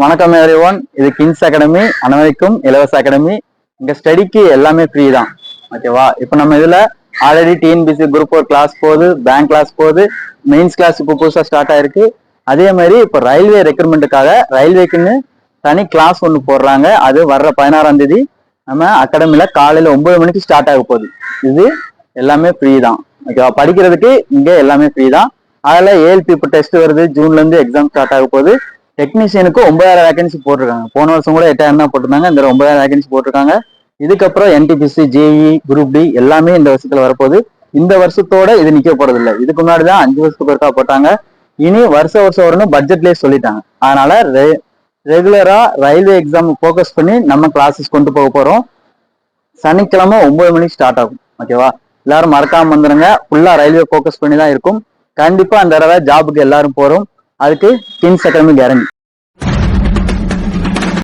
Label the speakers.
Speaker 1: வணக்கம் எவ்ரிஒன். இது Kings academy, அனைவருக்கும் இலவச அகாடமி. இங்க ஸ்டடிக்கு எல்லாமே ஃப்ரீ தான். ஓகேவா? இப்போ நம்ம இதுல ஆல்ரெடி டிஎன்பிசி குரூப் 4 கிளாஸ் போகுது, பேங்க் கிளாஸ் போகுது, மெயின்ஸ் கிளாஸ் இப்போ புதுசாக ஸ்டார்ட் ஆயிருக்கு. அதே மாதிரி இப்போ ரயில்வே ரெக்ரூட்மெண்ட்டுக்காக ரயில்வேக்குன்னு தனி கிளாஸ் ஒன்று போடுறாங்க. அது வர்ற 16ஆம் தேதி நம்ம அகாடமில காலையில 9 மணிக்கு ஸ்டார்ட் ஆக போகுது. இது எல்லாமே ஃப்ரீ தான். ஓகேவா? படிக்கிறதுக்கு இங்க எல்லாமே ஃப்ரீ தான். அதில் ஏஎல்பி இப்போ டெஸ்ட் வருது, ஜூன்ல இருந்து எக்ஸாம் ஸ்டார்ட் ஆக போகுது. டெக்னீஷியனுக்கு 9000 வேகன்சி போட்டிருக்காங்க. போன வருஷம் கூட 8000 தான் போட்டிருந்தாங்க. இந்த 9000 வேகன்சி போட்டிருக்காங்க. இதுக்கப்புறம் என்டிபிசி, ஜேஇ, குரூப் டி எல்லாமே இந்த வருஷத்துல வரப்போகுது. இந்த வருஷத்தோட இது நிக்க போறது இல்லை. இதுக்கு முன்னாடி தான் 5 வருஷத்துக்கு ஒருக்கா போட்டாங்க. இனி வருஷம் வரும்னு பட்ஜெட்லேயே சொல்லிட்டாங்க. அதனால ரெகுலரா ரயில்வே எக்ஸாம் ஃபோக்கஸ் பண்ணி நம்ம கிளாஸஸ் கொண்டு போக போறோம். சனிக்கிழமை 9 மணிக்கு ஸ்டார்ட் ஆகும். ஓகேவா? எல்லாரும் மறக்காம வந்துருங்க. ஃபுல்லா ரயில்வே ஃபோக்கஸ் பண்ணி தான் இருக்கும். கண்டிப்பா அந்த தடவை ஜாபுக்கு எல்லாரும் போறோம். அதுக்கு கிங்ஸ் அகாடமி கேரண்டி.